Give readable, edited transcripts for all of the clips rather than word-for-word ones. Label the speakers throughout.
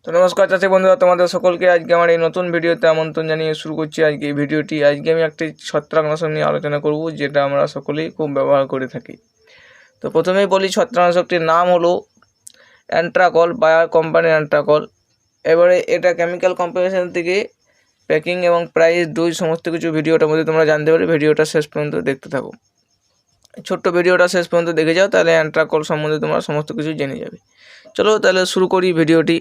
Speaker 1: তো নমস্কার চাষি বন্ধুরা, তোমাদের সকলকে আজকে আমার এই নতুন ভিডিওতে আমন্ত্রণ জানিয়ে শুরু করছি আজকে এই ভিডিওটি। আজকে আমি একটি ছত্রাকনাশক নিয়ে আলোচনা করব, যেটা আমরা সকলেই খুব ব্যবহার করে থাকি। তো প্রথমেই বলি, ছত্রাকনাশকটির নাম হলো অ্যান্ট্রাকল, বায়ার কোম্পানির অ্যান্ট্রাকল। এবারে এটা কেমিক্যাল কম্পোজিশন থেকে প্যাকিং এবং প্রাইস, ডোজ সমস্ত কিছু ভিডিওটার মধ্যে তোমরা জানতে পারবে। ভিডিওটা শেষ পর্যন্ত দেখতে থাকো। ছোট্ট ভিডিওটা শেষ পর্যন্ত দেখে যাও, তাহলে অ্যান্ট্রাকল সম্বন্ধে তোমরা সমস্ত কিছু জেনে যাবে। চলো তাহলে শুরু করি ভিডিওটি।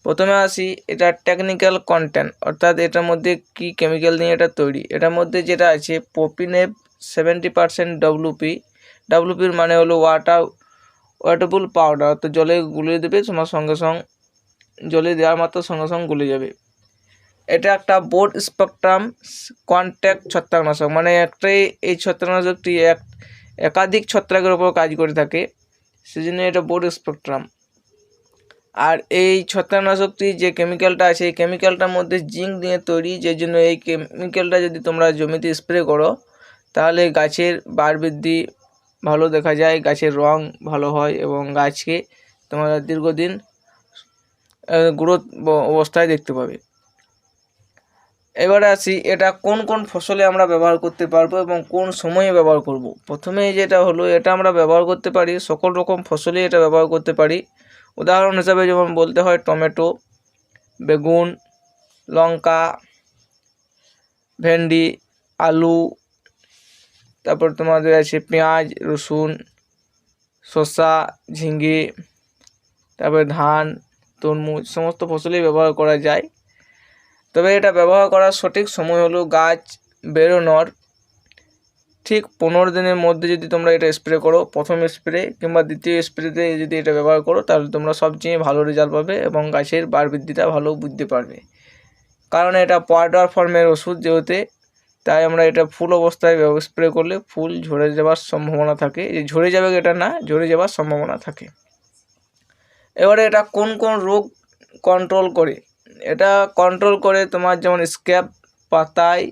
Speaker 1: প্রথমে আসি এটা টেকনিক্যাল কন্টেন্ট, অর্থাৎ এটার মধ্যে কি কেমিক্যাল নিয়ে এটা তৈরি। এটার মধ্যে যেটা আছে প্রোপিনেপ 70% ডব্লুপি। ডব্লুপির মানে হলো ওয়াটারবল পাউডার, অর্থাৎ জলে গুলিয়ে দেবে, তোমার সঙ্গে সঙ্গে জলে দেওয়ার মাত্র সঙ্গে সঙ্গে গুলে যাবে। এটা একটা বোর্ড স্পেকট্রাম কন্ট্যাক্ট ছত্রাকনাশক, মানে একটাই এই ছত্রাকনাশকটি একাধিক ছত্রাকের উপর কাজ করে থাকে, সেজন্য এটা বোর্ড স্পেকট্রাম। আর এই ছত্রাকনাশকটি যে কেমিক্যালটা আছে, এই কেমিক্যালটার মধ্যে জিঙ্ক দিয়ে তৈরি, যে জন্য এই কেমিক্যালটা যদি তোমরা জমিতে স্প্রে করো, তাহলে গাছের বাড় বৃদ্ধি ভালো দেখা যায়, গাছের রং ভালো হয় এবং গাছকে তোমরা দীর্ঘদিন গ্রোথ অবস্থায় দেখতে পাবে। এবারে আসি এটা কোন কোন ফসলে আমরা ব্যবহার করতে পারবো এবং কোন সময়ে ব্যবহার করব। প্রথমে যেটা হলো, এটা আমরা ব্যবহার করতে পারি সকল রকম ফসলে, এটা ব্যবহার করতে পারি। উদাহরণ হিসাবে যেমন বলতে হয় টমেটো, বেগুন, লঙ্কা, ভেন্ডি, আলু, তারপর তোমাদের আছে পেঁয়াজ, রসুন, শসা, ঝিঙ্গে, তারপরে ধান, তরমুজ, সমস্ত ফসলেই ব্যবহার করা যায়। তবে এটা ব্যবহার করার সঠিক সময় হলো গাছ বেরোনোর ঠিক 15 দিনের মধ্যে যদি তোমরা এটা স্প্রে করো, প্রথম স্প্রে কিংবা দ্বিতীয় স্প্রেতে যদি এটা ব্যবহার করো, তাহলে তোমরা সবচেয়ে ভালো রেজাল্ট পাবে এবং গাছের বাড় বৃদ্ধিটা ভালো বুঝতে পারবে। কারণ এটা পাউডার ফর্মের ওষুধ যেহেতু, তাই আমরা এটা ফুল অবস্থায় স্প্রে করলে ফুল ঝরে যাওয়ার সম্ভাবনা থাকে। যে ঝরে যাবে এটা না, ঝরে যাওয়ার সম্ভাবনা থাকে। এবারে এটা কোন কোন রোগ কন্ট্রোল করে, এটা কন্ট্রোল করে তোমার যেমন স্ক্যাব, পাতায়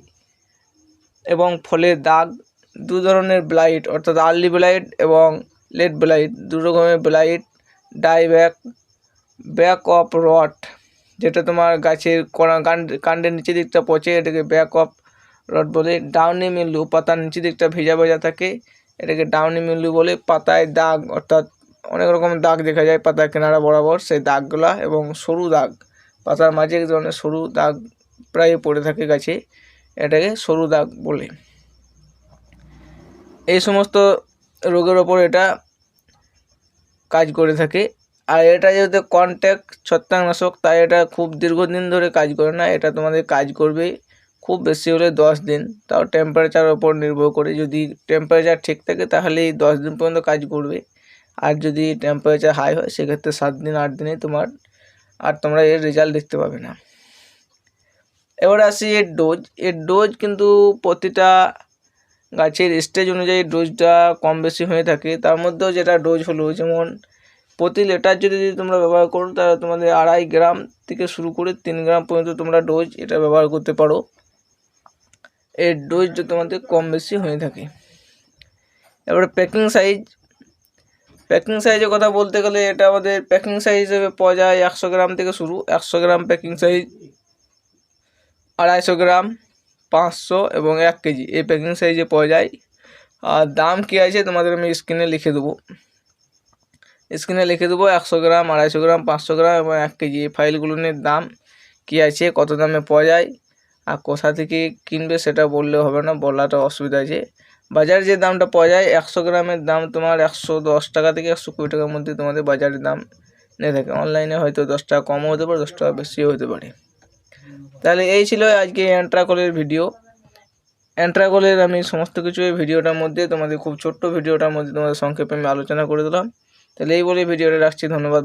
Speaker 1: এবং ফলের দাগ, দু ধরনের ব্লাইট, অর্থাৎ আর্লি ব্লাইট এবং লেট ব্লাইট, দু রকমের ব্লাইট, ব্যাক অফ রট, যেটা তোমার গাছের কাণ্ডের নিচের দিকটা পচে, এটাকে ব্যাক অফ রট বলে। ডাউনি মিল্ডু, পাতার নিচের দিকটা ভেজা ভেজা থাকে, এটাকে ডাউনি মিল্ডু বলে। পাতায় দাগ, অর্থাৎ অনেক রকম দাগ দেখা যায় পাতার কিনারা বরাবর, সেই দাগগুলা, এবং সরু দাগ, পাতার মাঝে এক ধরনের সরু দাগ প্রায় পড়ে থাকে গাছে, এটাকে সরু দাগ বলে। এই সমস্ত রোগের ওপর এটা কাজ করে থাকে। আর এটা যেহেতু কন্ট্যাক্ট ছত্রাকনাশক, তাই এটা খুব দীর্ঘদিন ধরে কাজ করে না। এটা তোমাদের কাজ করবে খুব বেশি হলে 10 দিন, তাও টেম্পারেচারের ওপর নির্ভর করে। যদি টেম্পারেচার ঠিক থাকে তাহলে 10 দিন পর্যন্ত কাজ করবে, আর যদি টেম্পারেচার হাই হয় সেক্ষেত্রে 7 দিন 8 দিনে তোমরা এর রেজাল্ট দেখতে পাবে না। এবার আসি এর ডোজ। এর ডোজ কিন্তু প্রতিটা গাছের স্টেজ অনুযায়ী ডোজটা কম বেশি হয়ে থাকে। তার মধ্যেও যেটা ডোজ হলো, যেমন প্রতি লিটার যদি তোমরা ব্যবহার করো, তাহলে তোমাদের 2.5 গ্রাম থেকে শুরু করে 3 গ্রাম পর্যন্ত তোমরা ডোজ এটা ব্যবহার করতে পারো। এর ডোজটা তোমাদের কম বেশি হয়ে থাকে। এবারে প্যাকিং সাইজের কথা বলতে গেলে, এটা আমাদের প্যাকিং সাইজ হিসেবে পাওয়া যায় 100 গ্রাম থেকে শুরু। 100 গ্রাম প্যাকিং সাইজ, 250 গ্রাম, 500 এবং 1 কেজি, এই প্যাকিং সাইজে পাওয়া যায়। আর দাম কী আছে তোমাদের আমি স্ক্রিনে লিখে দেবো। 100 গ্রাম, 250 গ্রাম, 500 গ্রাম এবং 1 কেজি, এই ফাইলগুলোর দাম কী আছে, কত দামে পাওয়া যায়, আর কোথা থেকে কিনবে সেটা বললে হবে না, বলাটা অসুবিধা আছে। বাজারে যে দামটা পাওয়া যায়, 100 গ্রামের দাম তোমার 110 টাকা থেকে 120 টাকার মধ্যে তোমাদের বাজারের দাম নিয়ে থাকে। অনলাইনে হয়তো 10 টাকা কমও হতে পারে, 10 টাকা বেশিও হতে পারে। তাহলে এই ছিল আজকে অ্যান্ট্রাকলের ভিডিও। অ্যান্ট্রাকলের আমি সমস্ত কিছু এই ভিডিওটার মধ্যে তোমাদের, খুব ছোট্ট ভিডিওটার মধ্যে তোমাদের সংক্ষেপে আমি আলোচনা করে দিলাম। তাহলে এই বলে ভিডিওটা রাখছি। ধন্যবাদ।